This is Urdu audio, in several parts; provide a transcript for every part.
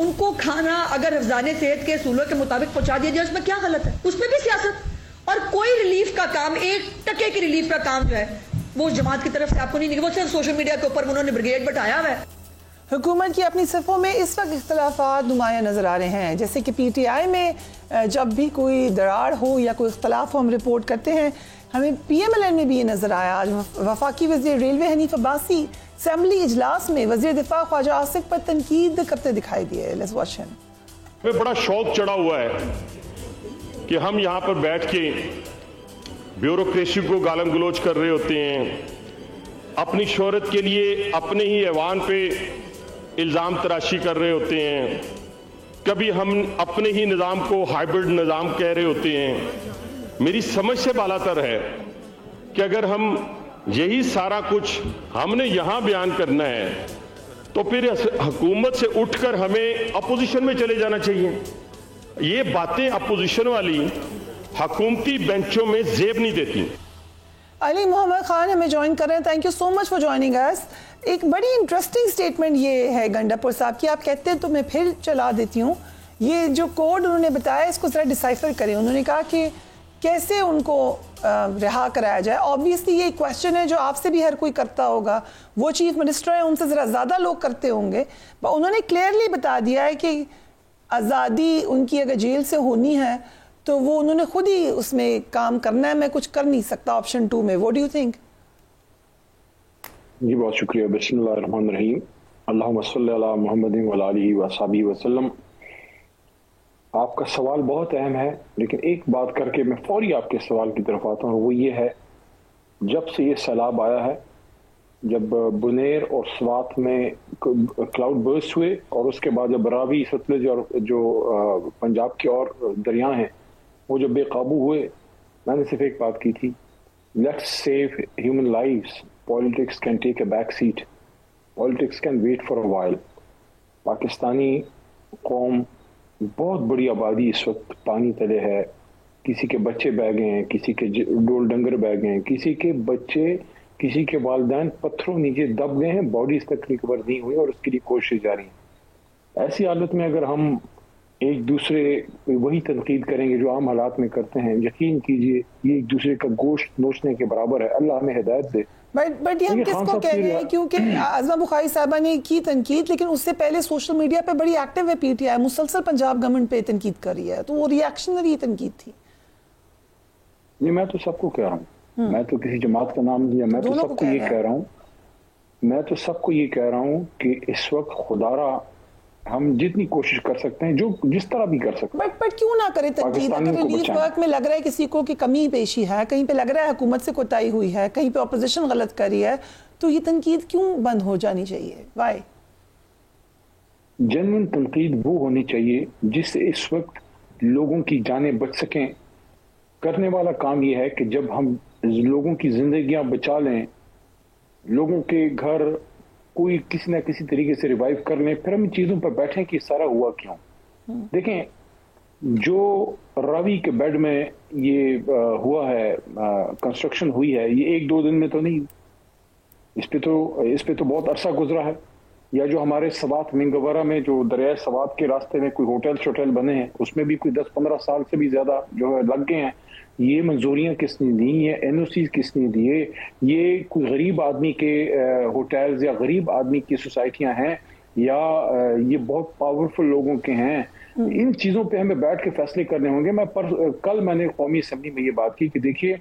ان کو کھانا اگر حفظان صحت کے اصولوں کے مطابق پہنچا دیا جائے اس میں کیا غلط ہے؟ اس میں بھی سیاست، اور کوئی ریلیف کا کام، ایک ٹکے کی ریلیف کا کام جو ہے وہ اس جماعت کی طرف سے آپ کو نہیں، وہ صرف سوشل میڈیا کے اوپر انہوں نے بریگیڈ بٹایا ہوا ہے۔ حکومت کی اپنی صفوں میں اس وقت اختلافات نمایاں نظر آ رہے ہیں، جیسے کہ پی ٹی آئی میں جب بھی کوئی دراڑ ہو یا کوئی اختلاف ہو ہم رپورٹ کرتے ہیں، ہمیں پی ایم ایل این میں بھی یہ نظر آیا۔ آج وفاقی وزیر ریلوے حنیف عباسی اسمبلی اجلاس میں وزیر دفاع خواجہ آصف پر تنقید کرتے دکھائی دیے۔ لیٹس واچ ہم۔ ہمیں بڑا شوق چڑھا ہوا ہے کہ ہم یہاں پر بیٹھ کے بیوروکریسی کو گالم گلوچ کر رہے ہوتے ہیں، اپنی شہرت کے لیے اپنے ہی ایوان پہ الزام تراشی کر رہے ہوتے ہیں، کبھی ہم اپنے ہی نظام کو ہائیبرڈ نظام کہہ رہے ہوتے ہیں۔ میری سمجھ سے بالا تر ہے کہ اگر ہم یہی سارا کچھ ہم نے یہاں بیان کرنا ہے تو پھر حکومت سے اٹھ کر ہمیں اپوزیشن میں چلے جانا چاہیے۔ یہ باتیں اپوزیشن والی حکومتی بینچوں میں زیب نہیں دیتی۔ علی محمد خان ہمیں جوائن کر رہے ہیں، thank you so much for joining اس۔ ایک بڑی انٹرسٹنگ سٹیٹمنٹ یہ ہے گنڈا پور صاحب کی، آپ کہتے ہیں تو میں پھر چلا دیتی ہوں، یہ جو کوڈ انہوں نے بتایا اس کو ذرا ڈسائفر کریں۔ انہوں نے کہا کہ کیسے ان کو رہا کرایا جائے۔ آبویسلی یہ کویسچن ہے جو آپ سے بھی ہر کوئی کرتا ہوگا، وہ چیف منسٹر ہیں ان سے ذرا زیادہ لوگ کرتے ہوں گے، انہوں نے کلیئرلی بتا دیا ہے کہ آزادی ان کی اگر جیل سے ہونی ہے تو وہ انہوں نے خود ہی اس میں کام کرنا ہے، میں کچھ کر نہیں سکتا آپشن 2 میں۔ What do you think? جی بہت شکریہ۔ بسم اللہ الرحمن الرحیم، اللہم صلی علی محمد وعلی آلہ وصحبہ وسلم۔ آپ کا سوال بہت اہم ہے، لیکن ایک بات کر کے میں فوری آپ کے سوال کی طرف آتا ہوں، وہ یہ ہے جب سے یہ سیلاب آیا ہے، جب بنیر اور سوات میں کلاؤڈ برسٹ ہوئے اور اس کے بعد جب راوی، ستلج اور جو پنجاب کے اور دریا ہیں وہ جو بے قابو ہوئے، میں نے صرف ایک بات کی تھی، let's save human lives, politics can take a back seat, politics can wait for a while. Pakistani قوم بہت بڑی آبادی اس وقت پانی تلے ہے، کسی کے بچے بہ گئے ہیں، کسی کے ڈول ڈنگر بہ گئے ہیں، کسی کے بچے، کسی کے والدین پتھروں نیچے دب گئے ہیں، باڈیز تک ریکور نہیں ہوئی اور اس کے لیے کوشش جاری ہے۔ ایسی حالت میں اگر ہم ایک دوسرے وہی تنقید کریں گے جو عام حالات میں کرتے ہیں، یقین کیجئے یہ ایک دوسرے کا گوشت نوچنے کے برابر ہے۔ اللہ ہمیں ہدایت دے۔ بٹ یہ ہم کس کو کہہ رہے ہیں؟ کیونکہ عظمہ بخاری صاحبہ نے کی تنقید، لیکن اس سے پہلے سوشل میڈیا پہ بڑی ایکٹیو ہے پی ٹی آئی، مسلسل پنجاب گورنمنٹ پہ تنقید کر رہی ہے، تو وہ ریئیکشنری تنقید تھی۔ نہیں، میں تو سب کو کہہ رہا ہوں، میں تو کسی جماعت کا نام لیا، میں تو سب کو یہ کہہ رہا ہوں، میں تو سب کو یہ کہہ رہا ہوں کہ اس وقت خدارا ہم جتنی کوشش کر سکتے ہیں، جو جس طرح بھی کر سکتے ہیں، بٹ کیوں نہ کرے تنقید؟ اگر ریلیف ورک میں لگ رہا ہے کسی کو کہ کمی پیشی ہے، کہیں پہ لگ رہا ہے حکومت سے کوتاہی ہوئی ہے، کہیں پہ اپوزیشن غلط کر رہی ہے، تو یہ تنقید کیوں بند ہو جانی چاہیے؟ وائی؟ جنون تنقید وہ ہونی چاہیے جس سے اس وقت لوگوں کی جانیں بچ سکیں۔ کرنے والا کام یہ ہے کہ جب ہم لوگوں کی زندگیاں بچا لیں، لوگوں کے گھر کوئی کسی نہ کسی طریقے سے ریوائیو کر لیں، پھر ہم ان چیزوں پر بیٹھیں کہ سارا ہوا کیوں۔ دیکھیں، جو راوی کے بیڈ میں یہ ہوا ہے، کنسٹرکشن ہوئی ہے، یہ 1-2 دن میں تو نہیں، اس پہ تو بہت عرصہ گزرا ہے۔ یا جو ہمارے سوات منگورہ میں جو دریائے سوات کے راستے میں کوئی ہوٹل بنے ہیں، اس میں بھی کوئی 10-15 سال سے بھی زیادہ جو ہے لگ گئے ہیں۔ یہ منظوریاں کس نے دی؟ یہ این او سیز کس نے دیے؟ یہ کوئی غریب آدمی کے ہوٹلز یا غریب آدمی کی سوسائٹیاں ہیں یا یہ بہت پاورفل لوگوں کے ہیں؟ ان چیزوں پہ ہمیں بیٹھ کے فیصلے کرنے ہوں گے۔ کل میں نے قومی اسمبلی میں یہ بات کی کہ دیکھیے،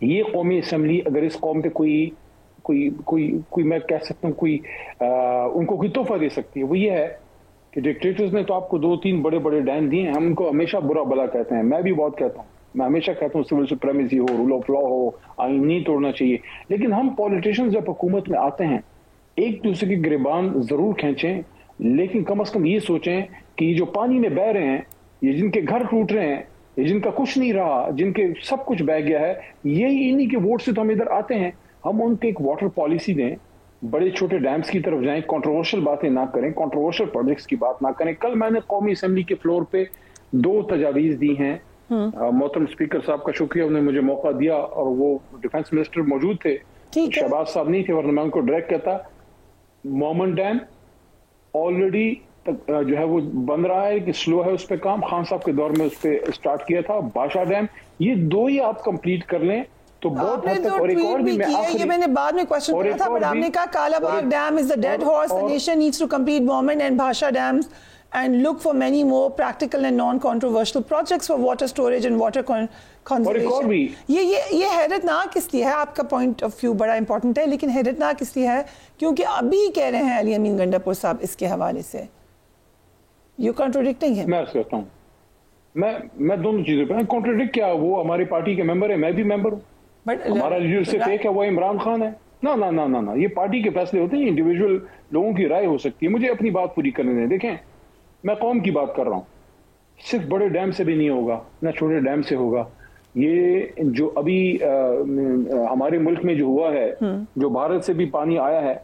یہ قومی اسمبلی اگر اس قوم پہ کوئی میں کہہ سکتا ہوں ان کو کوئی تحفہ دے سکتی ہے، وہ یہ ہے کہ ڈکٹیٹرز نے تو آپ کو 2-3 بڑے بڑے ڈین دیے ہیں، ہم ان کو ہمیشہ برا بلا کہتے ہیں، میں بھی بہت کہتا ہوں، میں ہمیشہ کہتا ہوں سول سپریمیسی ہو، رول آف لا ہو، آئین نہیں توڑنا چاہیے، لیکن ہم پولیٹیشنز جب حکومت میں آتے ہیں ایک دوسرے کے گریبان ضرور کھینچیں، لیکن کم از کم یہ سوچیں کہ یہ جو پانی میں بہ رہے ہیں، یہ جن کے گھر ٹوٹ رہے ہیں، یہ جن کا کچھ نہیں رہا، جن کے سب کچھ بہ گیا ہے، یہی انہی کے ووٹ سے تو ہم ادھر آتے ہیں، ہم ان کے ایک واٹر پالیسی دیں، بڑے چھوٹے ڈیمز کی طرف جائیں، کنٹروورشل باتیں نہ کریں، کنٹروورشل پروجیکٹس کی بات نہ کریں۔ کل میں نے قومی اسمبلی کے فلور پہ 2 تجاویز دی ہیں، محترم اسپیکر صاحب کا شکریہ، انہوں نے مجھے موقع دیا اور وہ ڈیفنس منسٹر موجود تھے، شہباز صاحب نہیں تھے ورنہ میں ان کو ڈائریکٹ کہتا۔ مومن ڈیم آلریڈی جو ہے وہ بن رہا ہے کہ سلو ہے اس پہ کام. خان صاحب کے دور میں اس پہ اسٹارٹ کیا تھا. بھاشا ڈیم, یہ 2 ہی آپ کمپلیٹ کر لیں تو بہت حد تک. اور ایک اور بھی یہ میں نے بعد میں کوشچن کیا تھا, بٹ آپ نے کہا Kala Bagh dam is the dead horse, the nation needs to complete Bourman and Bhasha dams and look for many more practical and non-controversial projects for water storage and water conservation. یہ حیرت ناک اس لیے ہے, آپ کا پوائنٹ آف ویو بڑا امپورٹنٹ ہے, لیکن حیرت ناک اس لیے ہے کیونکہ ابھی کہہ رہے ہیں علی امین گنڈا پور صاحب اس کے حوالے سے, یو کنٹروڈکٹنگ ہے. میں کہتا ہوں میں دونوں چیزوں پہ کنٹروڈکٹ کیا, وہ ہماری پارٹی کے ممبر ہے, میں بھی ممبر ہوں, ہمارا لیڈر صرف ایک ہے, وہ عمران خان ہے. نہ یہ پارٹی کے فیصلے ہوتے ہیں, انڈیویجول لوگوں کی رائے ہو سکتی ہے. مجھے اپنی بات پوری کرنے دیں. دیکھیں, میں قوم کی بات کر رہا ہوں, صرف بڑے ڈیم سے بھی نہیں ہوگا, نہ چھوٹے ڈیم سے ہوگا. یہ جو ابھی ہمارے ملک میں جو ہوا ہے, جو بھارت سے بھی پانی آیا ہے,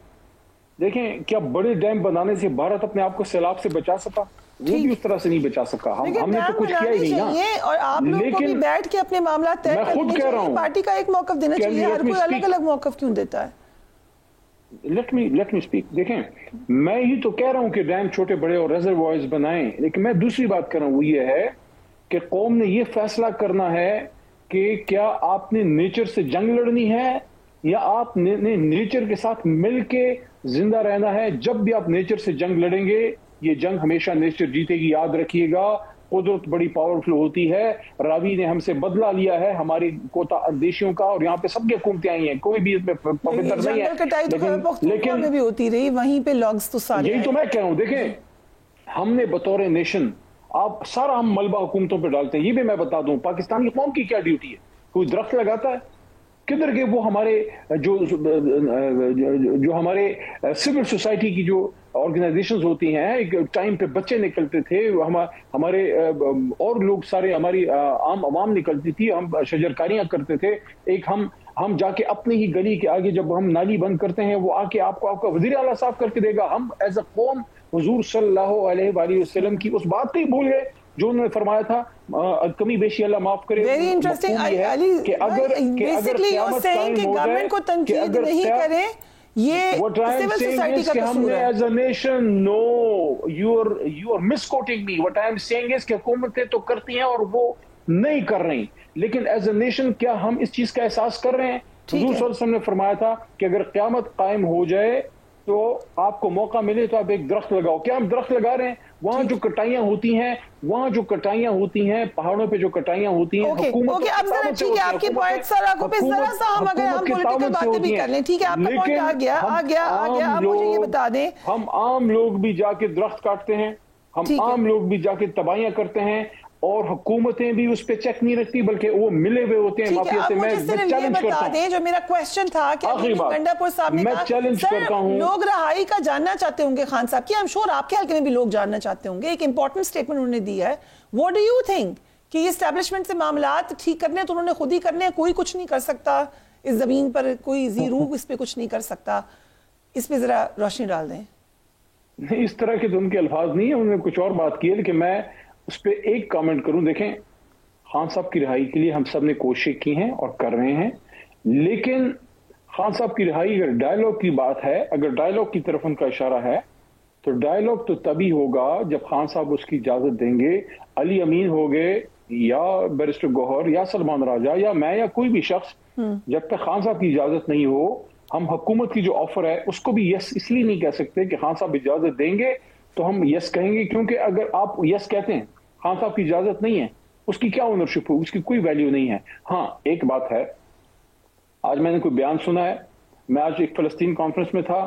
دیکھیں کیا بڑے ڈیم بنانے سے بھارت اپنے آپ کو سیلاب سے بچا سکا؟ وہ بھی اس طرح سے نہیں بچا سکا. ہم نے تو کچھ کیا ہی نہیں نا. اور آپ لوگوں کو بھی بیٹھ کے اپنے معاملات طے کرنے چاہیے, پارٹی کا ایک موقف دینا چاہیے, ہر کوئی الگ الگ موقف کیوں دیتا ہے؟ Let me speak. دیکھیں, میں ہی تو کہہ رہا ہوں کہ ڈیم چھوٹے بڑے اور ریزروائرز بنائیں, لیکن میں دوسری بات کر رہا ہوں, وہ یہ ہے کہ قوم نے یہ فیصلہ کرنا ہے کہ کیا آپ نے نیچر سے جنگ لڑنی ہے یا آپ نے نیچر کے ساتھ مل کے زندہ رہنا ہے. جب بھی آپ نیچر سے جنگ لڑیں گے, یہ جنگ ہمیشہ نیچر جیتے گی. یاد رکھیے گا, قدرت بڑی پاورفل ہوتی ہے. راوی نے ہم سے بدلہ لیا ہے ہماری کوتا اندیشیوں کا, اور یہاں پہ سب کی حکومتیں آئی ہیں, کوئی بھی اس میں پوتر نہیں ہے. لیکن بھی ہوتی رہی, وہیں پہ لاگز تو سارے, یہی تو میں کہہ رہا ہوں. دیکھیں, ہم نے بطور نیشن, آپ سارا ہم ملبہ حکومتوں پہ ڈالتے ہیں. یہ بھی میں بتا دوں, پاکستانی قوم کی کیا ڈیوٹی ہے؟ کوئی درخت لگاتا ہے؟ کدھر کے وہ ہمارے جو ہمارے سول سوسائٹی کی جو آرگنائزیشنز ہوتی ہیں, ایک ٹائم پہ بچے نکلتے تھے, ہمارے اور لوگ سارے, ہماری عام عوام نکلتی تھی, ہم شجرکاریاں کرتے تھے. ایک ہم جا کے اپنی ہی گلی کے آگے جب ہم نالی بند کرتے ہیں, وہ آ کے آپ کا وزیر اعلیٰ صاف کر کے دے گا. ہم ایز اے قوم حضور صلی اللہ علیہ وآلہ وسلم کی اس بات کو ہی بھول گئے جو انہوں نے فرمایا تھا, کمی بیشی اللہ معاف کرے. Very interesting. Basically you are seeing کہ گورنمنٹ کو تنقید نہیں کریں, یہ سول سوسائٹی کا قصور ہے. As a nation, no, you are misquoting me. What I am seeing is کہ حکومتیں تو کرتی ہیں اور وہ نہیں کر رہی, لیکن ایز اے نیشن کیا ہم اس چیز کا احساس کر رہے ہیں؟ حضور صلی اللہ علیہ وسلم نے فرمایا تھا کہ اگر قیامت قائم ہو جائے تو آپ کو موقع ملے تو آپ ایک درخت لگاؤ. کیا ہم درخت لگا رہے ہیں؟ وہاں جو کٹائیاں ہوتی ہیں, پہاڑوں پہ جو کٹائیاں ہوتی ہیں, حکومت اب ذرا ٹھیک ہے, آپ کی پوائنٹ سر آپ پہ ذرا سا ہم اگر ہم پولیٹیکل باتیں بھی کر لیں, ٹھیک ہے, آپ کا پوائنٹ آ گیا, آپ مجھے یہ بتا دیں. ہم عام لوگ بھی جا کے درخت کاٹتے ہیں, ہم عام لوگ بھی جا کے تباہیاں کرتے ہیں, اور حکومتیں بھی اس پہ چیک نہیں رکھتی, بلکہ وہ ملے ہوئے ہوتے ہیں مافیا سے. میں چیلنج کرتا ہوں, جو میرا کویسچن تھا کہ گنڈا پور صاحب نے کہا لوگ رہائی کا جاننا چاہتے ہوں گے خان صاحب کی, I'm sure آپ کے حلقے میں بھی لوگ جاننا چاہتے ہوں گے. ایک امپورٹنٹ سٹیٹمنٹ انہوں نے دی ہے. What do you think کہ یہ اسٹیبلشمنٹ سے معاملات ٹھیک کرنے تو انہوں نے خود ہی کرنے ہیں, کوئی کچھ نہیں کر سکتا اس زمین پر, کوئی زیروگ اس پہ کچھ نہیں کر سکتا؟ اس پہ ذرا روشنی ڈال دیں. نہیں, اس طرح کے تو ان کے الفاظ نہیں ہیں, انہوں نے کچھ اور بات کی ہے, لیکن میں اس پہ ایک کامنٹ کروں. دیکھیں, خان صاحب کی رہائی کے لیے ہم سب نے کوشش کی ہیں اور کر رہے ہیں, لیکن خان صاحب کی رہائی اگر ڈائیلاگ کی بات ہے, اگر ڈائیلاگ کی طرف ان کا اشارہ ہے, تو ڈائیلاگ تو تبھی ہوگا جب خان صاحب اس کی اجازت دیں گے. علی امین ہو گئے یا بیرسٹر گوہر یا سلمان راجہ یا میں یا کوئی بھی شخص, جب تک خان صاحب کی اجازت نہیں ہو, ہم حکومت کی جو آفر ہے اس کو بھی یس اس لیے نہیں کہہ سکتے کہ خان صاحب اجازت دیں گے تو ہم یس کہیں گے, کیونکہ اگر آپ یس کہتے ہیں, خان صاحب کی اجازت نہیں ہے, اس کی کیا اونرشپ ہو, اس کی کوئی ویلیو نہیں ہے. ہاں, ایک بات ہے, آج میں نے کوئی بیان سنا ہے, میں آج ایک فلسطین کانفرنس میں تھا,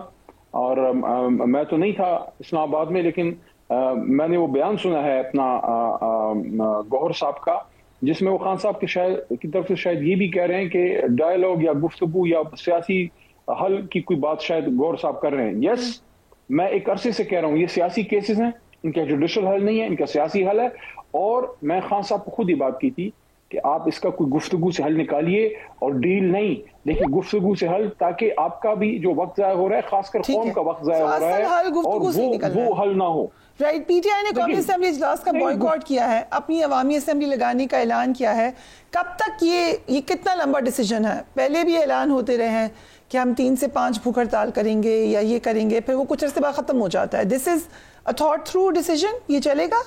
اور میں تو نہیں تھا اسلام آباد میں, لیکن میں نے وہ بیان سنا ہے اپنا گوہر صاحب کا, جس میں وہ خان صاحب کی طرف سے شاید یہ بھی کہہ رہے ہیں کہ ڈائیلاگ یا گفتگو یا سیاسی حل کی کوئی بات شاید گوہر صاحب کر رہے ہیں. یس, میں ایک عرصے سے کہہ رہا ہوں یہ سیاسی کیسز ہیں, ان کا جوڈیشل حل نہیں ہے, ان کا سیاسی حل ہے. اور میں خان صاحب کو خود ہی بات کی تھی کہ آپ اس کا کوئی گفتگو سے حل نکالیے, اور ڈیل نہیں, لیکن گفتگو سے حل, تاکہ آپ کا بھی جو وقت ضائع ہو رہا ہے, خاص کر قوم کا وقت ضائع ہو رہا ہے, اور وہ حل نہ ہو. رائٹ, پی ٹی آئی نے قومی اسمبلی اجلاس کا بائیکاٹ کیا ہے, اپنی عوامی اسمبلی لگانے کا اعلان کیا ہے. کب تک یہ کتنا لمبا ڈیسیجن ہے؟ پہلے بھی اعلان ہوتے رہے ہیں کہ ہم 3 سے 5 بھوک ہڑتال کریں گے یا یہ کریں گے, پھر وہ کچھ عرصے بعد ختم ہو جاتا ہے. دس از اے تھاٹ تھرو ڈیسیژن, یہ چلے گا؟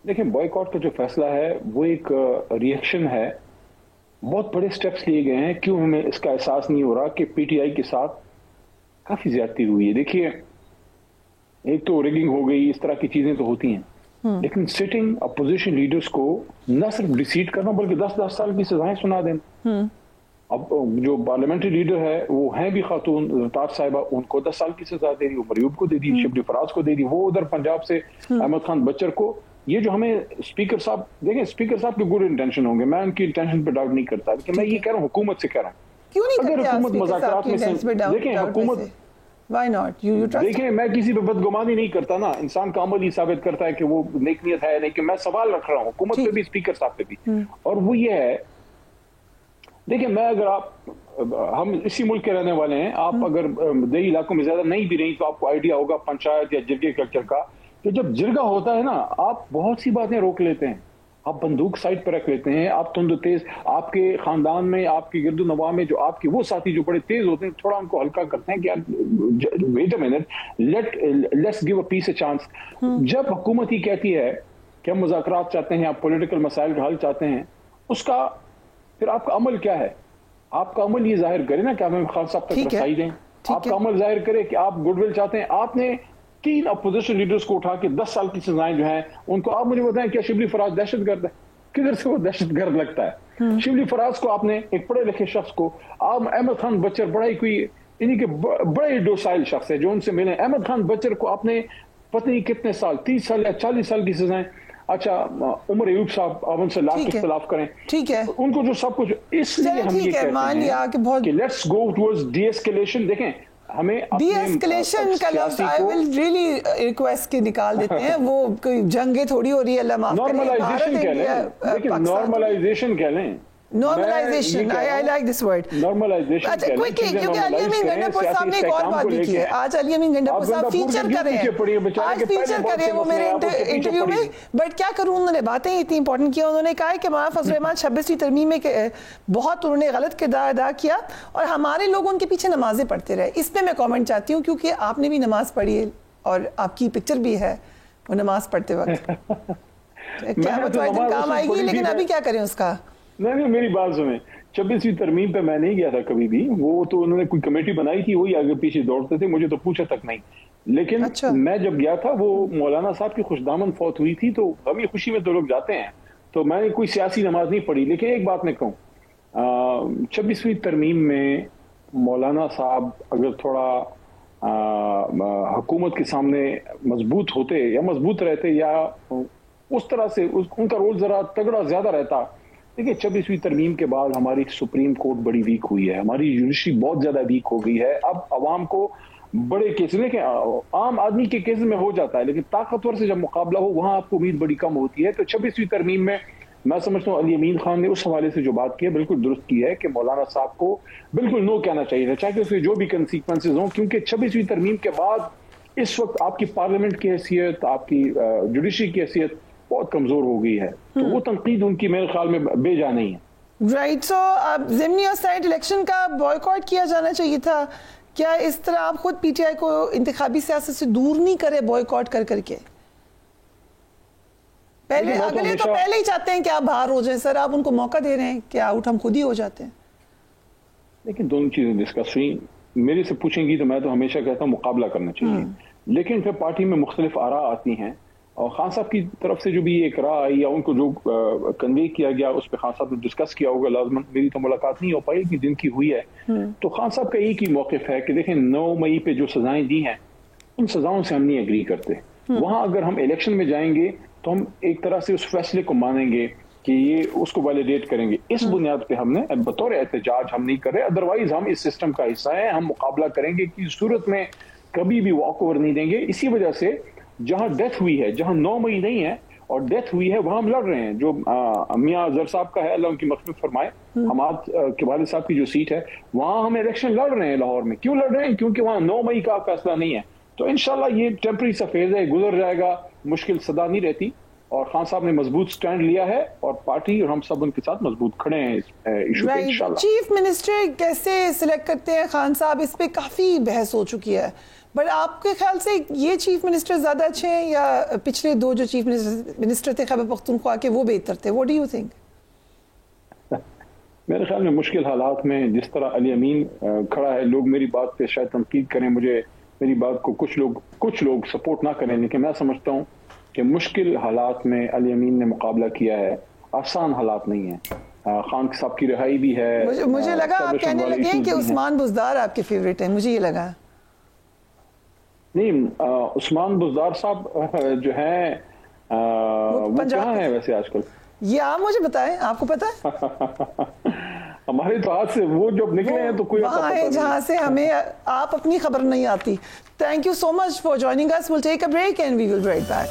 دیکھیں بوائیکاٹ کا جو فیصلہ ہے وہ ایک ریئیکشن ہے. بہت بڑے سٹیپس لیے گئے ہیں, کیوں ہمیں اس کا احساس نہیں ہو رہا کہ پی ٹی آئی کے ساتھ کافی زیادتی ہوئی ہے. دیکھیے ایک تو ریگنگ ہو گئی, اس طرح کی چیزیں تو ہوتی ہیں, لیکن سٹنگ اپوزیشن لیڈرز کو نہ صرف ڈیسیٹ کرنا بلکہ 10 سال کی سزائیں سنا دینا. اب جو پارلیمنٹری لیڈر ہے وہ ہیں بھی خاتون رفتار صاحبہ, ان کو 10 سال کی سزا دے دی, عمر ایوب کو دے دی, شبلی فراز کو دے دی, وہ ادھر پنجاب سے احمد خان بچر کو. یہ جو ہمیں اسپیکر صاحب, دیکھیں اسپیکر صاحب کے گڈ انٹینشن ہوں گے, میں ان کی انٹینشن پہ ڈاؤٹ نہیں کرتا, لیکن میں یہ کہہ رہا ہوں حکومت سے کہہ رہا ہوں, اگر حکومت مذاکرات میں دیکھیں حکومت دیکھیں, میں کسی پہ بدگمانی نہیں کرتا نا, انسان کا عمل ہی ثابت کرتا ہے کہ وہ نیک نیت ہے, لیکن میں سوال رکھ رہا ہوں حکومت پہ بھی, اسپیکر صاحب پہ بھی, اور وہ یہ ہے دیکھیں میں اگر آپ ہم اسی ملک کے رہنے والے ہیں, آپ اگر دیہی علاقوں میں زیادہ نہیں بھی رہی تو آپ کو آئیڈیا ہوگا پنچایت یا جرگے کلچر کا, کہ جب جرگہ ہوتا ہے نا آپ بہت سی باتیں روک لیتے ہیں, آپ بندوق سائڈ پہ رکھ لیتے ہیں, آپ تند و تیز, آپ کے خاندان میں آپ کے گرد و نواح میں جو آپ کے وہ ساتھی جو بڑے تیز ہوتے ہیں تھوڑا ان کو ہلکا کرتے ہیں کہ یار wait a minute, let's give a peace a chance. جب حکومت ہی کہتی ہے کہ ہم مذاکرات چاہتے ہیں, آپ پولیٹیکل مسائل کا حل چاہتے ہیں, اس کا پھر آپ کا عمل کیا ہے؟ آپ کا عمل یہ ظاہر کرے نا کہ ہمیں خان صاحب تک رسائی دیں, آپ کا عمل ظاہر کرے کہ آپ گڈ ول چاہتے ہیں. آپ نے 3 اپوزیشن لیڈرز کو اٹھا کے 10 سال کی سزائیں جو ہیں ان کو, آپ مجھے بتائیں کیا شبلی فراز دہشت گرد ہے؟ کدھر سے وہ دہشت گرد لگتا ہے؟ شبلی فراز کو آپ نے ایک پڑھے لکھے شخص کو, آپ احمد خان بچر بڑا ہی کوئی یعنی کہ بڑے ڈوسائل شخص ہے جو ان سے ملے, احمد خان بچر کو آپ نے پتہ نہیں کتنے سال 30 سال یا 40 سال کی سزائیں. اچھا عمر ایوب صاحب آپ ان سے لاکھ اختلاف کریں, ٹھیک ہے, ان کو جو سب کچھ, اس لیے ہم یہ کہتے ہیں کہ لیٹس گو ٹورڈز ڈی ایسکیلیشن. دیکھیں ہمیں ڈی ایسکیلیشن کا لفظ آئی ول ریلی ریکویسٹ کے نکال دیتے ہیں, وہ کوئی جنگیں تھوڑی ہو رہی ہے, اللہ معاف کرے, نارملائزیشن کہہ لیں, لیکن نارملائزیشن کہہ لیں, normalization, I like this word. Normalization. اچھا کیونکہ علی امین گنڈاپور صاحب نے ایک اور بات بھی کی ہے, آج علی امین گنڈاپور صاحب فیچر کر رہے ہیں, آج فیچر کر رہے ہیں وہ میرے انٹرویو میں, بٹ کیا کروں, انہوں نے باتیں اتنی امپورٹنٹ کی, انہوں نے کہا کہ مولانا فضل الرحمان 26ویں ترمیم میں بہت انہوں نے غلط کردار ادا کیا اور ہمارے لوگ ان کے پیچھے نمازیں پڑھتے رہے. اس پہ میں کامنٹ چاہتی ہوں کیونکہ آپ نے بھی نماز پڑھی ہے اور آپ کی پکچر بھی ہے وہ نماز پڑھتے وقت, قیامت والے دن کام آئے گی, لیکن ابھی کیا کریں اس کا. نہیں میری بات سنیں, 26ویں ترمیم پہ میں نہیں گیا تھا کبھی بھی, وہ تو انہوں نے کوئی کمیٹی بنائی تھی, وہی آگے پیچھے دوڑتے تھے, مجھے تو پوچھا تک نہیں. لیکن میں جب گیا تھا وہ مولانا صاحب کی خوش دامن فوت ہوئی تھی, تو غمی خوشی میں تو لوگ جاتے ہیں, تو میں نے کوئی سیاسی نماز نہیں پڑھی. لیکن ایک بات میں کہوں, 26ویں ترمیم میں مولانا صاحب اگر تھوڑا حکومت کے سامنے مضبوط ہوتے یا مضبوط رہتے یا اس طرح سے ان کا رول ذرا تگڑا زیادہ رہتا. دیکھیں 26ویں ترمیم کے بعد ہماری سپریم کورٹ بڑی ویک ہوئی ہے, ہماری جوڈیشری بہت زیادہ ویک ہو گئی ہے. اب عوام کو بڑے کیس, دیکھیں عام آدمی کے کیس میں ہو جاتا ہے, لیکن طاقتور سے جب مقابلہ ہو وہاں آپ کو امید بڑی کم ہوتی ہے. تو 26ویں ترمیم میں میں سمجھتا ہوں علی امین خان نے اس حوالے سے جو بات کی ہے بالکل درست کی ہے کہ مولانا صاحب کو بالکل نو کہنا چاہیے تھا, چاہے کہ اس کے جو بھی کنسیکوینسز ہوں, کیونکہ 26ویں ترمیم کے بعد اس وقت آپ کی پارلیمنٹ کی حیثیت, آپ کی جوڈیشری کی حیثیت بہت کمزور ہو گئی ہے, تو وہ تنقید ان کی میرے خیال میں بے جا نہیں ہے. رائٹ, سو اب ضمنی اور سینیٹ الیکشن کا بوائیکاٹ کیا جانا چاہیے تھا, کیا اس طرح آپ خود پی ٹی آئی کو انتخابی سیاست سے دور نہیں کرے بوائیکاٹ کر کے؟ پہلے اگلے تو پہلے ہی چاہتے ہیں کہ آپ باہر ہو جائیں, سر آپ ان کو موقع دے رہے ہیں کہ آؤٹ ہم خود ہی ہو جاتے ہیں. لیکن دونوں چیزیں ڈسکس ہوئی, میرے سے پوچھیں گی تو میں تو ہمیشہ کہتا ہوں مقابلہ کرنا چاہیے, لیکن پھر پارٹی میں مختلف آراء آتی ہیں, اور خان صاحب کی طرف سے جو بھی ایک رائے آئی یا ان کو جو کنوے کیا گیا اس پہ خان صاحب نے ڈسکس کیا ہوگا, لازماً میری تو ملاقات نہیں ہو پائی کہ جن کی ہوئی ہے. تو خان صاحب کا ایک ہی موقف ہے کہ دیکھیں 9 مئی پہ جو سزائیں دی ہیں ان سزاؤں سے ہم نہیں ایگری کرتے. وہاں اگر ہم الیکشن میں جائیں گے تو ہم ایک طرح سے اس فیصلے کو مانیں گے کہ یہ اس کو ویلیڈیٹ کریں گے. اس بنیاد پہ ہم نے بطور احتجاج ہم نہیں کر رہے, ادروائز ہم اس سسٹم کا حصہ ہیں, ہم مقابلہ کریں گے کہ صورت میں کبھی بھی واک اوور نہیں دیں گے. اسی وجہ سے جہاں ڈیتھ ہوئی ہے, جہاں 9 مئی نہیں ہے اور ڈیتھ ہوئی ہے, وہاں ہم لڑ رہے ہیں. جو میاں اظہر صاحب کا ہے, اللہ ان کی مغفرت فرمائے, حماد کے والد صاحب کی جو سیٹ ہے وہاں ہم الیکشن لڑ رہے ہیں لاہور میں. کیوں لڑ رہے ہیں؟ کیونکہ وہاں 9 مئی کا فیصلہ نہیں ہے. تو انشاءاللہ یہ ٹیمپرری سا فیز ہے, گزر جائے گا, مشکل صدا نہیں رہتی. اور خان صاحب نے مضبوط سٹینڈ لیا ہے اور پارٹی اور ہم سب ان کے ساتھ مضبوط کھڑے ہیں اس ایشو پہ انشاءاللہ. چیف منسٹر کیسے سلیکٹ کرتے ہیں خان صاحب, اس پہ کافی بحث ہو چکی ہے, بٹ آپ کے خیال سے یہ چیف منسٹر زیادہ اچھے ہیں یا پچھلے 2 جو چیف منسٹر تھے خیبر پختونخوا کے وہ بہتر تھے؟ What do you think? میرے خیال میں مشکل حالات میں جس طرح علی امین کھڑا ہے, لوگ میری بات پہ شاید تنقید کریں, مجھے میری بات کو کچھ لوگ سپورٹ نہ کریں, لیکن میں سمجھتا ہوں کہ مشکل حالات میں علی امین نے مقابلہ کیا ہے, آسان حالات نہیں ہیں. خان صاحب کی رہائی بھی ہے. مجھے لگا آپ کہنے لگے کہ عثمان بزدار آپ کے فیوریٹ ہیں, مجھے یہ لگا. نہیں, عثمان بزدار صاحب جو ہیں وہ کہاں ہیں ویسے آج کل؟ یہ آپ مجھے بتائیں, آپ کو پتا ہے؟ ہمارے تو ہاتھ سے وہ جب نکلے ہیں تو کوئی وہاں ہے جہاں سے ہمیں آپ اپنی خبر نہیں آتی. Thank you so much for joining us. We'll take a break and we will be right back.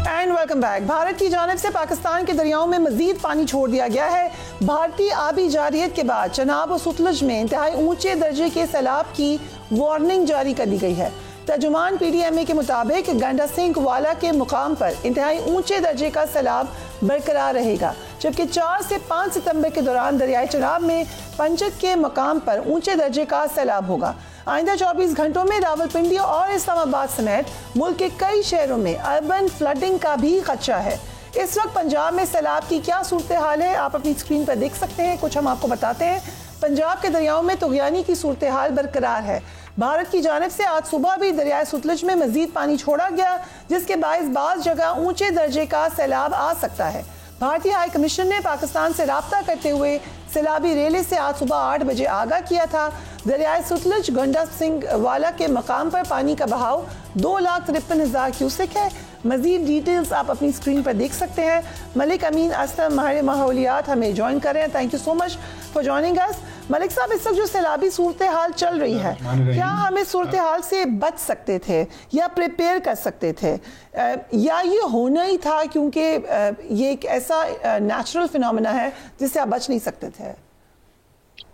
And welcome back. Bharat کی جانب سے پاکستان کے دریاؤں میں مزید پانی چھوڑ دیا گیا ہے. بھارتی آبی جارحیت کے بعد چناب و ستلج میں انتہائی اونچے درجے کے سیلاب کی وارننگ جاری کر دی گئی ہے. ترجمان پی ڈی ایم اے کے مطابق گنڈا سنگھ والا کے مقام پر انتہائی اونچے درجے کا سیلاب برقرار رہے گا, جبکہ 4 سے 5 ستمبر کے دوران دریائے چناب میں پنچت کے مقام پر اونچے درجے کا سیلاب ہوگا. آئندہ 24 گھنٹوں میں راولپنڈی اور اسلام آباد سمیت ملک کے کئی شہروں میں اربن فلڈنگ کا بھی خدشہ ہے. اس وقت پنجاب میں سیلاب کی کیا صورتحال ہے آپ اپنی اسکرین پر دیکھ سکتے ہیں. کچھ ہم آپ کو بتاتے ہیں. پنجاب کے دریاؤں میں طغیانی کی صورتحال برقرار ہے. بھارت کی جانب سے آج صبح بھی دریائے ستلج میں مزید پانی چھوڑا گیا, جس کے باعث بعض جگہ اونچے درجے کا سیلاب آ سکتا ہے. بھارتی ہائی کمیشن نے پاکستان سے رابطہ کرتے ہوئے سیلابی ریلے سے آج صبح 8 بجے آگاہ کیا تھا. دریائے ستلج گنڈا سنگھ والا کے مقام پر پانی کا بہاؤ 2,53,000 کیوسک ہے. مزید ڈیٹیلز آپ اپنی اسکرین پر دیکھ سکتے ہیں. ملک امین اسلم ماہر ماحولیات ہمیں جوائن کر رہے ہیں. Thank you so much for joining اس. ملک صاحب, اس وقت جو سیلابی صورتحال چل رہی ہے, کیا ہم اس صورتحال سے بچ سکتے تھے یا پریپیئر کر سکتے تھے, یا یہ ہونا ہی تھا کیونکہ یہ ایک ایسا نیچرل فینومینا ہے جس سے آپ بچ نہیں سکتے تھے؟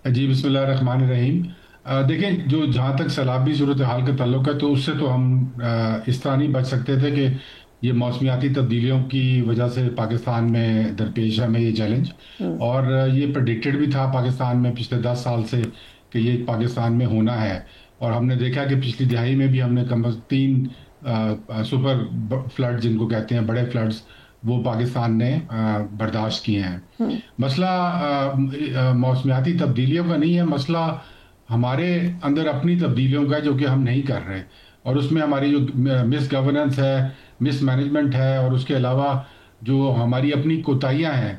جی بسم اللہ الرحمن الرحیم. دیکھیں, جہاں تک سیلابی صورتحال کا تعلق ہے تو اس سے تو ہم اس طرح نہیں بچ سکتے تھے کہ یہ موسمیاتی تبدیلیوں کی وجہ سے پاکستان میں درپیش ہے یہ چیلنج, اور یہ پریڈکٹڈ بھی تھا پاکستان میں پچھلے 10 سال سے کہ یہ پاکستان میں ہونا ہے. اور ہم نے دیکھا کہ پچھلی دہائی میں بھی ہم نے کم از 3 سپر فلڈ جن کو کہتے ہیں بڑے فلڈز وہ پاکستان نے برداشت کیے ہیں. مسئلہ موسمیاتی تبدیلیوں کا نہیں ہے, مسئلہ ہمارے اندر اپنی تبدیلیوں کا جو کہ ہم نہیں کر رہے, اور اس میں ہماری جو مس گورننس ہے, مس مینجمنٹ ہے, اور اس کے علاوہ جو ہماری اپنی کوتاہیاں ہیں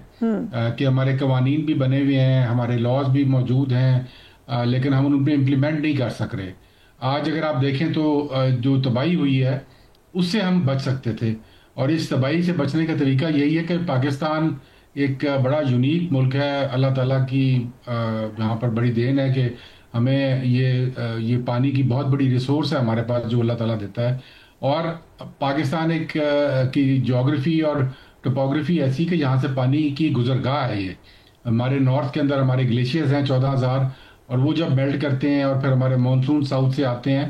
کہ ہمارے قوانین بھی بنے ہوئے ہیں, ہمارے لاز بھی موجود ہیں, لیکن ہم ان پہ امپلیمنٹ نہیں کر سک رہے. آج اگر آپ دیکھیں تو جو تباہی ہوئی ہے اس سے ہم بچ سکتے تھے, اور اس تباہی سے بچنے کا طریقہ یہی ہے کہ پاکستان ایک بڑا یونیک ملک ہے. اللہ تعالیٰ کی یہاں پر بڑی دین ہے کہ ہمیں یہ پانی کی بہت بڑی ریسورس ہے ہمارے پاس جو اللہ تعالیٰ دیتا ہے. اور پاکستان ایک کی جیوگرافی اور ٹوپوگرافی ایسی کہ یہاں سے پانی کی گزرگاہ ہے. یہ ہمارے نارتھ کے اندر ہمارے گلیشیئرز ہیں 14,000, اور وہ جب میلٹ کرتے ہیں اور پھر ہمارے مانسون ساؤتھ سے آتے ہیں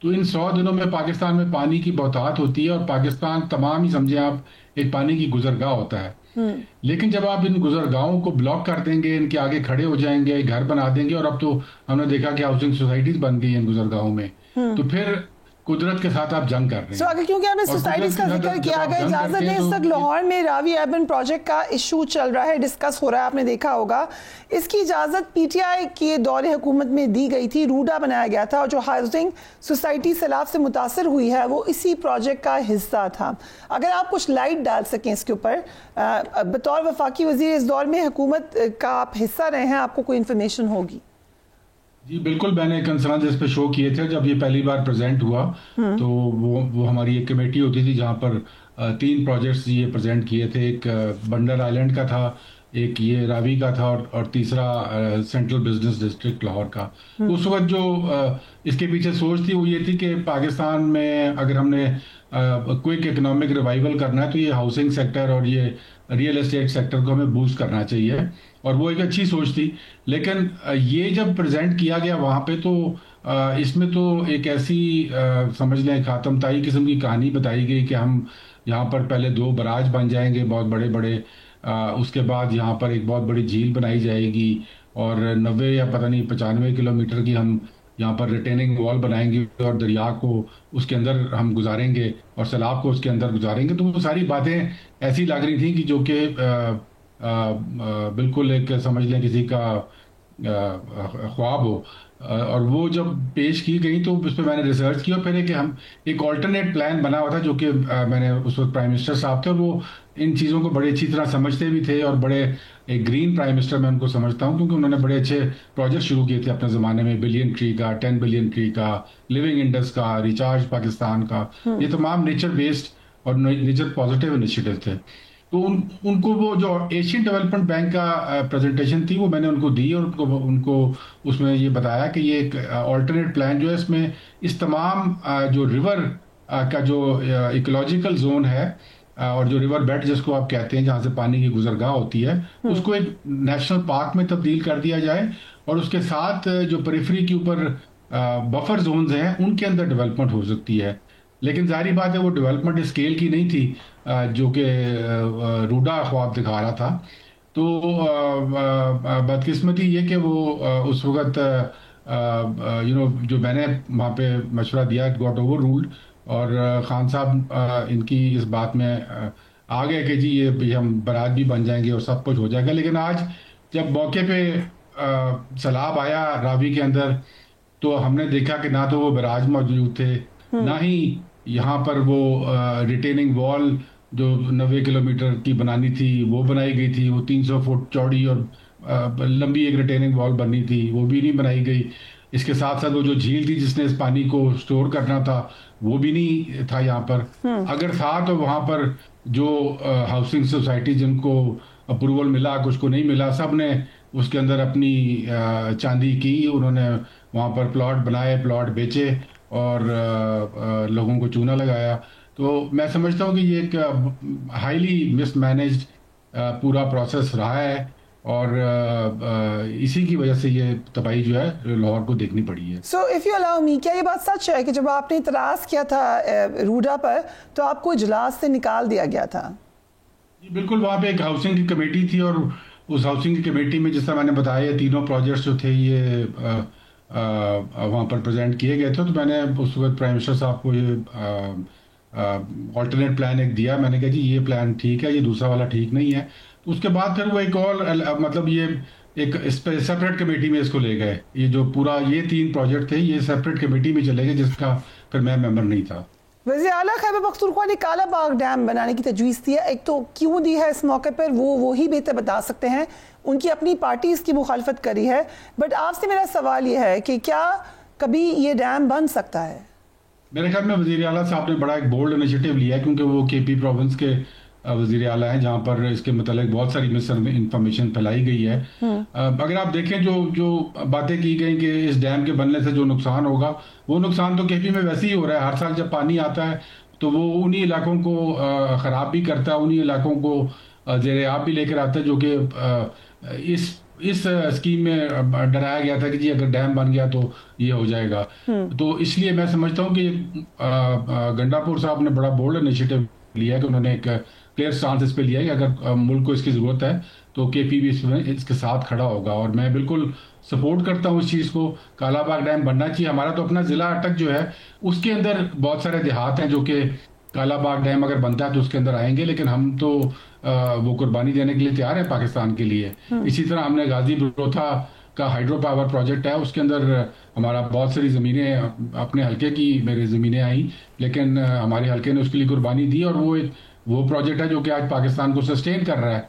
تو ان 100 دنوں میں پاکستان میں پانی کی بہتات ہوتی ہے, اور پاکستان تمام ہی سمجھیں آپ ایک پانی کی گزرگاہ ہوتا ہے. لیکن جب آپ ان گزرگاہوں کو بلاک کر دیں گے, ان کے آگے کھڑے ہو جائیں گے, گھر بنا دیں گے, اور اب تو ہم نے دیکھا کہ ہاؤسنگ سوسائٹیز بن گئی ہیں ان گزرگاہوں میں, تو پھر قدرت کے ساتھ آپ جنگ کر رہے ہیں. اگر کیونکہ ہمیں سوسائٹیز کا ذکر کیا گیا, اجازت دیں, اس وقت لاہور میں راوی اربن پروجیکٹ کا ایشو چل رہا ہے, ڈسکس ہو رہا ہے, آپ نے دیکھا ہوگا. اس کی اجازت پی ٹی آئی کے دور حکومت میں دی گئی تھی, روڈا بنایا گیا تھا, اور جو ہاؤسنگ سوسائٹی سیلاب سے متاثر ہوئی ہے وہ اسی پروجیکٹ کا حصہ تھا. اگر آپ کچھ لائٹ ڈال سکیں اس کے اوپر, بطور وفاقی وزیر اس دور میں حکومت کا آپ حصہ رہے ہیں, آپ کو کوئی انفارمیشن ہوگی. جی بالکل, میں نے کنسرنز اس پہ شو کیے تھے جب یہ پہلی بار پریزنٹ ہوا, تو وہ ہماری ایک کمیٹی ہوتی تھی جہاں پر 3 پروجیکٹس یہ پریزنٹ کیے تھے. ایک بنڈر آئلینڈ کا تھا, ایک یہ راوی کا تھا, اور تیسرا سینٹرل بزنس ڈسٹرکٹ لاہور کا. اس وقت جو اس کے پیچھے سوچ تھی وہ یہ تھی کہ پاکستان میں اگر ہم نے کوئک اکنامک ریوائیول کرنا ہے تو یہ ہاؤسنگ سیکٹر اور یہ ریئل اسٹیٹ سیکٹر کو ہمیں بوسٹ کرنا چاہیے, اور وہ ایک اچھی سوچ تھی. لیکن یہ جب پریزنٹ کیا گیا وہاں پہ تو اس میں تو ایک ایسی سمجھ لیں خاتم تائی قسم کی کہانی بتائی گئی کہ ہم یہاں پر پہلے 2 براج بن جائیں گے بہت بڑے بڑے، اس کے بعد یہاں پر ایک بہت بڑی جھیل بنائی جائے گی، اور 90 یا پتہ نہیں 95 کلومیٹر کی ہم یہاں پر ریٹیننگ وال بنائیں گے، اور دریا کو اس کے اندر ہم گزاریں گے اور سیلاب کو اس کے اندر گزاریں گے. تو وہ ساری باتیں ایسی لگ رہی تھیں کہ جو کہ بالکل ایک سمجھ لیں کسی کا خواب ہو، اور وہ جب پیش کی گئی تو اس پہ میں نے ریسرچ کی، اور پھر کہ ہم ایک آلٹرنیٹ پلان بنا ہوا تھا جو کہ میں نے اس وقت پرائم منسٹر صاحب تھے، اور وہ ان چیزوں کو بڑے اچھی طرح سمجھتے بھی تھے، اور بڑے ایک گرین پرائم منسٹر میں ان کو سمجھتا ہوں کیونکہ انہوں نے بڑے اچھے پروجیکٹ شروع کیے تھے اپنے زمانے میں، بلین ٹری کا، 10 بلین ٹری کا، لیونگ انڈس کا، ریچارج پاکستان کا، یہ تمام نیچر بیسڈ اور نیچر پازیٹیو انیشیٹو تھے. تو ان کو وہ جو ایشین ڈیولپمنٹ بینک کا پریزنٹیشن تھی وہ میں نے ان کو دی، اور ان کو اس میں یہ بتایا کہ یہ ایک آلٹرنیٹ پلان جو ہے اس میں اس تمام جو ریور کا جو ایکولوجیکل زون ہے اور جو ریور بیڈ جس کو آپ کہتے ہیں جہاں سے پانی کی گزرگاہ ہوتی ہے، اس کو ایک نیشنل پارک میں تبدیل کر دیا جائے، اور اس کے ساتھ جو پریفری کے اوپر بفر زونز ہیں ان کے اندر ڈیولپمنٹ ہو سکتی ہے. لیکن ظاہری بات ہے وہ ڈیولپمنٹ اسکیل کی نہیں تھی جو کہ روڈا خواب دکھا رہا تھا. تو بدقسمتی یہ کہ وہ اس وقت جو میں نے وہاں پہ مشورہ دیا گاٹ اوور رولڈ، اور خان صاحب ان کی اس بات میں آ گئے کہ جی یہ ہم براج بھی بن جائیں گے اور سب کچھ ہو جائے گا. لیکن آج جب موقع پہ سیلاب آیا راوی کے اندر تو ہم نے دیکھا کہ نہ تو وہ براج موجود تھے، نہ ہی یہاں پر وہ ریٹیننگ وال جو 90 کلومیٹر کی بنانی تھی وہ بنائی گئی تھی، وہ 300 فٹ چوڑی اور لمبی ایک ریٹیننگ وال بننی تھی وہ بھی نہیں بنائی گئی. اس کے ساتھ ساتھ وہ جو جھیل تھی جس نے اس پانی کو سٹور کرنا تھا وہ بھی نہیں تھا یہاں پر. اگر تھا تو وہاں پر جو ہاؤسنگ سوسائٹی جن کو اپروول ملا کچھ کو نہیں ملا، سب نے اس کے اندر اپنی چاندی کی، انہوں نے وہاں پر پلاٹ بنائے، پلاٹ بیچے اور لوگوں کو چونا لگایا. تو میں سمجھتا ہوں کہ یہ ایک ہائیلی مس مینیجڈ پورا پروسیس رہا ہے، اور اسی کی وجہ سے یہ تباہی جو ہے لاہور کو دیکھنی پڑی ہے. سو اف یو الاؤ می، کیا یہ بات سچ ہے کہ جب آپ نے اعتراض کیا تھا روڈا پر تو آپ کو اجلاس سے نکال دیا گیا تھا؟ جی بالکل، وہاں پہ ایک ہاؤسنگ کی کمیٹی تھی، اور اس ہاؤسنگ کی کمیٹی میں جس طرح میں نے بتایا یہ تینوں پروجیکٹس جو تھے یہ وہاں پر پریزنٹ کیے گئے تھے. تو میں نے اس وقت پرائم منسٹر صاحب کو یہ آلٹرنیٹ پلان ایک دیا، میں نے کہا جی یہ پلان ٹھیک ہے، یہ دوسرا والا ٹھیک نہیں ہے. اس کے بعد پھر وہ ایک اور مطلب یہ ایک سیپریٹ کمیٹی میں اس کو لے گئے. یہ جو پورا یہ 3 پروجیکٹ تھے یہ سیپریٹ کمیٹی میں چلے گئے جس کا پھر میں ممبر نہیں تھا. وزیر اعلیٰ خیبر پختونخوا نے کالا باغ ڈیم بنانے کی تجویز دی ہے، ایک تو کیوں دی ہے اس موقع پر وہی بہتر بتا سکتے ہیں، ان کی اپنی پارٹی اس کی مخالفت کری ہے، بٹ آپ سے میرا سوال یہ ہے کہ کیا کبھی یہ ڈیم بن سکتا ہے؟ میرے خیال میں وزیر اعلیٰ صاحب نے بڑا ایک بولڈ انیشیٹو لیا ہے، کیونکہ وہ کے پی پروونس کے وزیر اعلیٰ ہیں جہاں پر اس کے متعلق بہت ساری مس انفارمیشن پھیلائی گئی ہے. اگر آپ دیکھیں جو باتیں کی گئی کہ اس ڈیم کے بننے سے جو نقصان ہوگا وہ نقصان تو کے پی میں ویسے ہی ہو رہا ہے. ہر سال جب پانی آتا ہے تو وہ انہی علاقوں کو خراب بھی کرتا ہے، انہی علاقوں کو زیر آب بھی لے کر آتا ہے، جو کہ اس اسکیم میں ڈرایا گیا تھا کہ جی اگر ڈیم بن گیا تو یہ ہو جائے گا. تو اس لیے میں سمجھتا ہوں کہ گنڈا پور صاحب نے بڑا بولڈ انیشیٹو لیا ہے کہ انہوں نے ایک کلیئر سٹانس اس پہ لیا ہے کہ اگر ملک کو اس کی ضرورت ہے تو کے پی بھی اس کے ساتھ کھڑا ہوگا. اور میں بالکل سپورٹ کرتا ہوں اس چیز کو. کالا باغ ڈیم بننا چاہیے. ہمارا تو اپنا ضلع اٹک جو ہے اس کے اندر بہت سارے دیہات ہیں جو کہ کالا باغ ڈیم اگر بنتا ہے تو اس کے اندر آئیں گے، لیکن ہم تو وہ قربانی دینے کے لیے تیار ہیں پاکستان کے لیے. اسی طرح ہم نے غازی بروتھا کا ہائیڈرو پاور پروجیکٹ ہے، اس کے اندر ہمارا بہت ساری زمینیں اپنے حلقے کی میرے زمینیں آئیں، لیکن ہمارے حلقے نے اس کے لیے قربانی دی، اور وہ پروجیکٹ ہے جو کہ آج پاکستان کو سسٹین کر رہا ہے.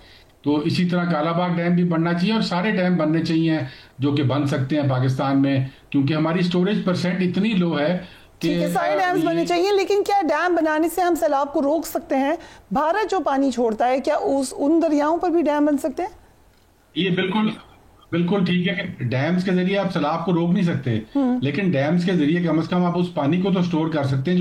تو اسی طرح کالا باغ ڈیم بھی بننا چاہیے، اور سارے ڈیم بننے چاہیے جو کہ بن سکتے ہیں پاکستان میں، کیونکہ ہماری سٹوریج پرسنٹ اتنی لو ہے کہ سارے ڈیمز بننے چاہیے. لیکن کیا ڈیم بنانے سے ہم سیلاب کو روک سکتے ہیں؟ بھارت جو پانی چھوڑتا ہے کیا ان دریاؤں پر بھی ڈیم بن سکتے ہیں؟ یہ بالکل بالکل ٹھیک ہے کہ ڈیمز کے ذریعے آپ سیلاب کو روک نہیں سکتے، لیکن ڈیمز کے ذریعے کم از کم آپ اس پانی کو تو سٹور کر سکتے ہیں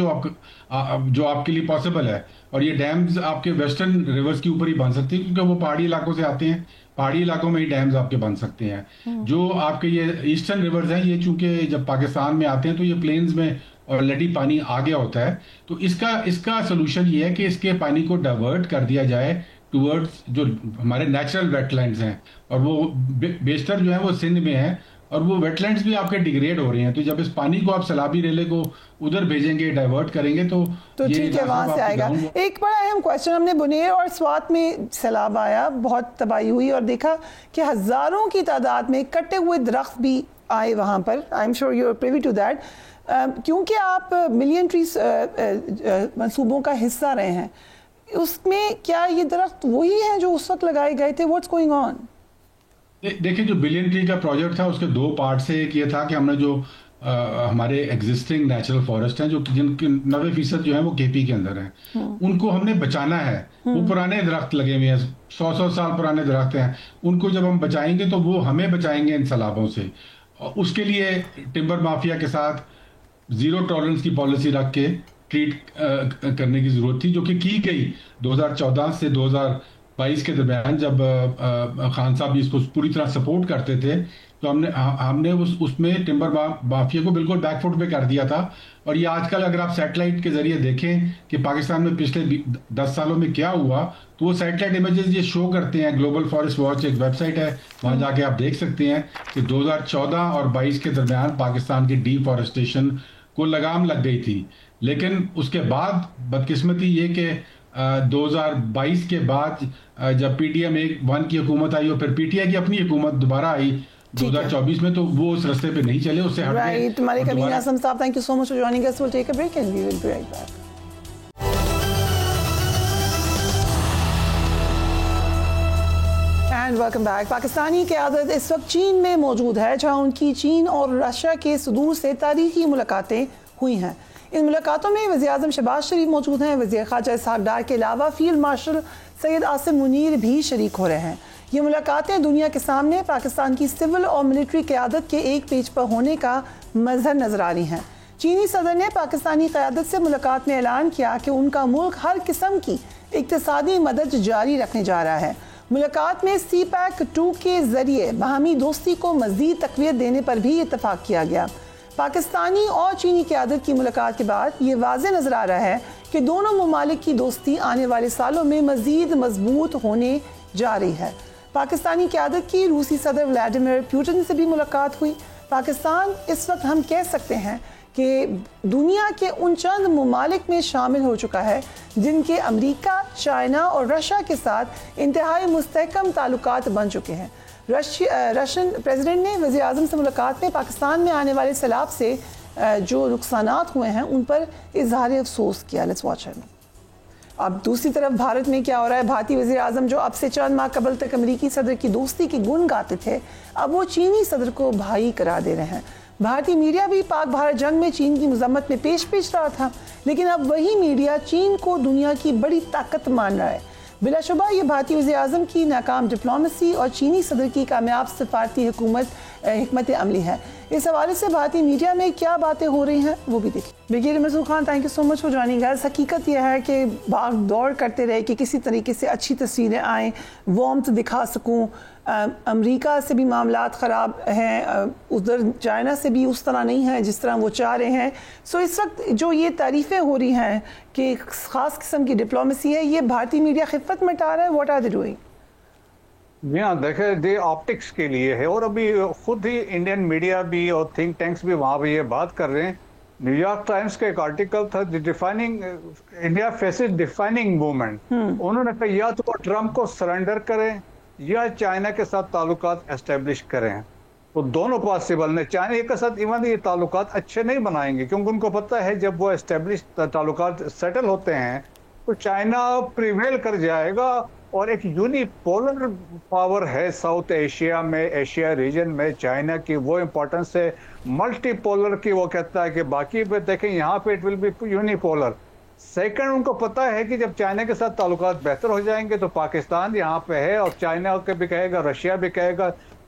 جو آپ کے لیے پاسبل ہے. اور یہ ڈیمز آپ کے ویسٹرن ریورز کے اوپر ہی بن سکتے ہیں کیونکہ وہ پہاڑی علاقوں سے آتے ہیں، پہاڑی علاقوں میں ہی ڈیمز آپ کے بن سکتے ہیں. جو آپ کے یہ ایسٹرن ریورز ہیں یہ چونکہ جب پاکستان میں آتے ہیں تو یہ پلینز میں آلریڈی پانی آ گیا ہوتا ہے، تو اس کا سلوشن یہ ہے کہ اس کے پانی کو ڈائیورٹ کر دیا جائے ٹورڈز جو ہمارے نیچرل ویٹ لینڈز ہیں، اور وہ بیشتر جو ہیں وہ سندھ میں ہیں، اور وہ ویٹ لینڈز بھی آپ کے ڈیگریڈ ہو رہے ہیں. تو جب اس پانی کو آپ سیلابی ریلے کو ادھر بھیجیں گے، ڈائیورٹ کریں گے تو ٹھیک ہے، وہاں سے آئے گا. ایک بڑا اہم کوشچن، ہم نے بنیر اور سوات میں سیلاب آیا، بہت تباہی ہوئی، اور دیکھا کہ ہزاروں کی تعداد میں کٹے ہوئے درخت بھی آئے وہاں پر. I am sure you are privy to that. کیونکہ آپ ملین ٹریز منصوبوں کا حصہ رہے ہیں، اس میں کیا یہ درخت وہی ہیں جو اس وقت لگائے گئے تھے؟ What's going on? دیکھیں جو بلین ٹری کا پروجیکٹ تھا اس کے 2 پارٹ سے. ایک یہ تھا کہ ہم نے جو ہمارے ایگزسٹنگ نیچرل فارسٹ ہیں جن کے 90% جو ہیں وہ کے پی کے اندر ہیں، ان کو ہم نے بچانا ہے. وہ پرانے درخت لگے ہوئے ہیں، 100 سال پرانے درخت ہیں، ان کو جب ہم بچائیں گے تو وہ ہمیں بچائیں گے ان سیلابوں سے. اس کے لیے ٹمبر مافیا کے ساتھ زیرو ٹالرنس کی پالیسی رکھ کے ٹریٹ کرنے کی ضرورت تھی، جو کہ کی گئی 2014 سے 2022 کے درمیان. جب خان صاحب اس کو پوری طرح سپورٹ کرتے تھے تو ہم نے اس میں ٹمبر مافیا کو بالکل بیک فٹ پہ کر دیا تھا. اور یہ آج کل اگر آپ سیٹلائٹ کے ذریعے دیکھیں کہ پاکستان میں پچھلے 10 سالوں میں کیا ہوا، تو وہ سیٹلائٹ امیجز یہ شو کرتے ہیں. گلوبل فارسٹ واچ ایک ویب سائٹ ہے، وہاں جا کے آپ دیکھ سکتے ہیں کہ 2014 اور 22 کے درمیان پاکستان کی ڈی فارسٹیشن کو لگام لگ گئی تھی. لیکن اس کے بعد بدقسمتی یہ کہ 2022 کے بعد جب پی ٹی ایم 1 کی حکومت آئی اور پھر پی ٹی آئی کی اپنی حکومت دوبارہ آئی 2024 میں، تو وہ اس رستے پہ نہیں چلے، اس سے ہٹ گئے. Right. Malik Amin Azam sahib, thank you so much for joining us. Will take a break and we will be right back. And welcome back. Pakistani قیادت اس وقت چین میں موجود ہے، جہاں ان کی چین اور رشیا کے صدور سے تاریخی ملاقاتیں ہوئی ہیں. ان ملاقاتوں میں وزیر اعظم شہباز شریف موجود ہیں. وزیر خارجہ اسحاق ڈار کے علاوہ فیلڈ مارشل سید عاصم منیر بھی شریک ہو رہے ہیں. یہ ملاقاتیں دنیا کے سامنے پاکستان کی سول اور ملٹری قیادت کے ایک پیج پر ہونے کا مظہر نظر آ رہی ہیں. چینی صدر نے پاکستانی قیادت سے ملاقات میں اعلان کیا کہ ان کا ملک ہر قسم کی اقتصادی مدد جاری رکھنے جا رہا ہے. ملاقات میں سی پیک 2 کے ذریعے باہمی دوستی کو مزید تقویت دینے پر بھی اتفاق کیا گیا. پاکستانی اور چینی قیادت کی ملاقات کے بعد یہ واضح نظر آ رہا ہے کہ دونوں ممالک کی دوستی آنے والے سالوں میں مزید مضبوط ہونے جا رہی ہے. پاکستانی قیادت کی روسی صدر ولاڈیمیر پوٹن سے بھی ملاقات ہوئی. پاکستان اس وقت ہم کہہ سکتے ہیں کہ دنیا کے ان چند ممالک میں شامل ہو چکا ہے جن کے امریکہ، چائنا اور رشیا کے ساتھ انتہائی مستحکم تعلقات بن چکے ہیں. رشین پریزیڈنٹ نے وزیر اعظم سے ملاقات میں پاکستان میں آنے والے سیلاب سے جو نقصانات ہوئے ہیں ان پر اظہار افسوس کیا. Let's watch it. اب دوسری طرف بھارت میں کیا ہو رہا ہے؟ بھارتی وزیر اعظم جو اب سے چند ماہ قبل تک امریکی صدر کی دوستی کی گن گاتے تھے، اب وہ چینی صدر کو بھائی قرار دے رہے ہیں. بھارتی میڈیا بھی پاک بھارت جنگ میں چین کی مذمت میں پیش رہا تھا، لیکن اب وہی میڈیا چین کو دنیا کی بڑی طاقت مان رہا ہے. بلا شبہ یہ بھارتی وزیر اعظم کی ناکام ڈپلومیسی اور چینی صدر کی کامیاب سفارتی حکمت عملی ہے. اس حوالے سے بھارتی میڈیا میں کیا باتیں ہو رہی ہیں وہ بھی دیکھیں. Brigadier Masood Khan, thank you so much for joining اس. حقیقت یہ ہے کہ بھاگ دوڑ کرتے رہے کہ کسی طریقے سے اچھی تصویریں آئیں، وارمتھ دکھا سکوں. امریکہ سے بھی معاملات خراب ہیں، ادھر چائنا سے بھی اس طرح نہیں ہے جس طرح وہ چاہ رہے ہیں. سو اس وقت جو یہ تعریفیں ہو رہی ہیں کہ خاص قسم کی ڈپلومیسی ہے، یہ بھارتی میڈیا خفت مٹا رہا ہے. What are they doing? یہاں دیکھیں یہ آپٹکس کے لیے ہے، اور ابھی خود ہی انڈین میڈیا بھی اور تھنک ٹینکس بھی وہاں پہ یہ بات کر رہے ہیں. نیو یارک ٹائمز کا ایک آرٹیکل تھا، انڈیا فیسز ڈیفائننگ موومنٹ. انہوں نے کہا یا تو وہ ٹرمپ کو سرنڈر کریں یا چائنا کے ساتھ تعلقات اسٹیبلش کریں. تو دونوں پاسبل نے. چائنا کے ساتھ ایون یہ تعلقات اچھے نہیں بنائیں گے، کیونکہ ان کو پتہ ہے جب وہ اسٹیبلش تعلقات سیٹل ہوتے ہیں تو چائنا پریویل کر جائے گا. اور ایک یونی پولر پاور ہے ساؤتھ ایشیا میں، ایشیا ریجن میں چائنا کی وہ امپورٹنس ہے. ملٹی پولر کی وہ کہتا ہے کہ باقی پہ دیکھیں یہاں پہ it will be unipolar. Second, ان کو پتہ ہے کہ جب چائنا کے ساتھ تعلقات بہتر ہو جائیں گے تو پاکستان یہاں پہ ہے، اور چائنا کے بھی کہے گا، رشیا بھی کہے گا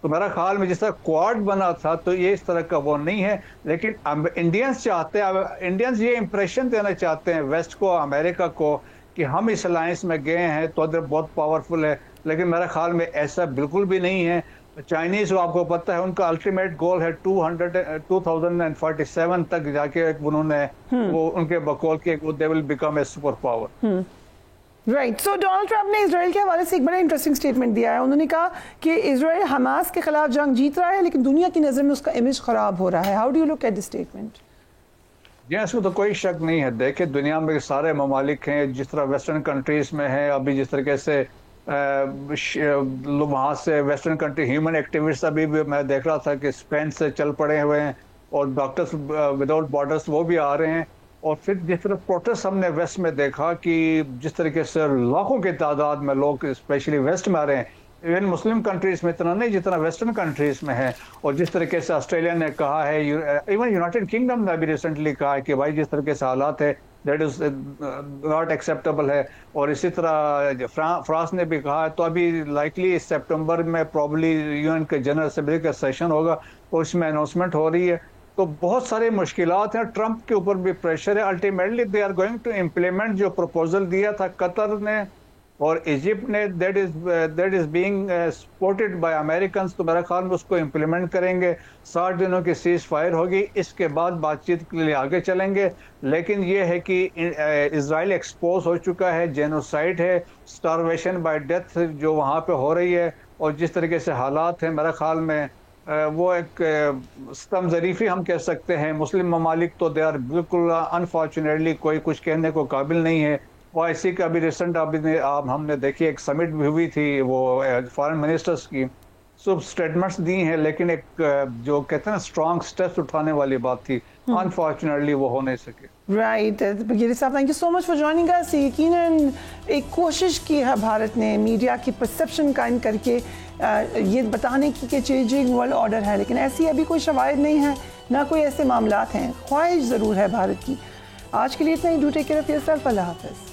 تو میرا خیال میں جس طرح کوارڈ بنا تھا تو یہ اس طرح کا وہ نہیں ہے. لیکن انڈینز چاہتے ہیں، انڈینز یہ امپریشن دینا چاہتے ہیں ویسٹ کو، امریکہ کو، کہ ہم اس الائنس میں گئے ہیں تو ادھر بہت پاورفل ہے. لیکن میرے خیال میں ایسا بالکل بھی نہیں ہے. چائنیز آپ کو پتہ ہے ان کا الٹیمیٹ گول ہے 2047 تک جا کے انہوں نے وہ ان کے بقول کے they will become a super power. Right. So Donald Trump نے اسرائیل کے حوالے سے ایک بڑا انٹرسٹنگ اسٹیٹمنٹ دیا ہے. انہوں نے کہا کہ اسرائیل حماس کے خلاف جنگ جیت رہا ہے لیکن دنیا کی نظر میں اس کا امیج خراب ہو رہا ہے. How do you look at this statement? جی اس میں تو کوئی شک نہیں ہے. دیکھیں دنیا میں سارے ممالک ہیں، جس طرح ویسٹرن کنٹریز میں ہیں ابھی، جس طریقے سے وہاں سے ویسٹرن کنٹری ہیومن ایکٹیوسٹ ابھی بھی میں دیکھ رہا تھا کہ اسپین سے چل پڑے ہوئے ہیں، اور ڈاکٹرز وداؤٹ بارڈرز وہ بھی آ رہے ہیں. اور پھر جس طرح پروٹیسٹ ہم نے ویسٹ میں دیکھا کہ جس طریقے سے لاکھوں کی تعداد میں لوگ اسپیشلی ویسٹ میں آ رہے ہیں، ایون مسلم کنٹریز میں اتنا نہیں جتنا ویسٹرن کنٹریز میں ہے. اور جس طریقے سے آسٹریلیا نے کہا ہے، ایون یونائٹڈ کنگڈم نے ابھی ریسنٹلی کہا ہے کہ بھائی جس طریقے سے حالات ہے دیٹ از ناٹ ایکسیپٹیبل ہے. اور اسی طرح فرانس نے بھی کہا ہے. تو ابھی لائکلی سپٹمبر میں پرابلی یو این کے جنرل اسمبلی کا سیشن ہوگا، تو اس میں اناؤنسمنٹ ہو رہی ہے. تو بہت سارے مشکلات ہیں، ٹرمپ کے اوپر بھی پریشر ہے. Ultimately they are going to implement جو پروپوزل دیا تھا قطر نے اور ایجپٹ نے، that is being supported by Americans. تو میرا خیال میں اس کو امپلیمنٹ کریں گے. 60 دنوں کی سیز فائر ہوگی، اس کے بعد بات چیت کے لیے آگے چلیں گے. لیکن یہ ہے کہ اسرائیل ایکسپوز ہو چکا ہے، جینوسائڈ ہے، سٹارویشن بائی ڈیتھ جو وہاں پہ ہو رہی ہے. اور جس طریقے سے حالات ہیں میرے خیال میں وہ ایک ستم ظریفی ہم کہہ سکتے ہیں. مسلم ممالک تو دے آر بالکل انفارچونیٹلی کوئی کچھ کہنے کو قابل نہیں ہے. OIC کا بھی ریسنٹ ہم نے دیکھی ایک سمٹ بھی ہوئی تھی وہ فارن منسٹرز کی، سب سٹیٹمنٹس دی ہیں، لیکن ایک جو کہتے ہیں نا اسٹرانگ سٹیپس اٹھانے والی بات تھی، انفارچونیٹلی وہ ہو نہیں سکے. رائٹ. بگیری صاحب thank you so much for joining اس. یقیناً ایک کوشش کی ہے بھارت نے میڈیا کی پرسیپشن قائم کر کے یہ بتانے کی کہ چینجنگ ورلڈ آرڈر ہے، لیکن ایسی ابھی کوئی شواہد نہیں ہے، نہ کوئی ایسے معاملات ہیں. خواہش ضرور ہے بھارت کی. آج کے لیے اتنا ہی. Do take care of yourself. اللہ حافظ.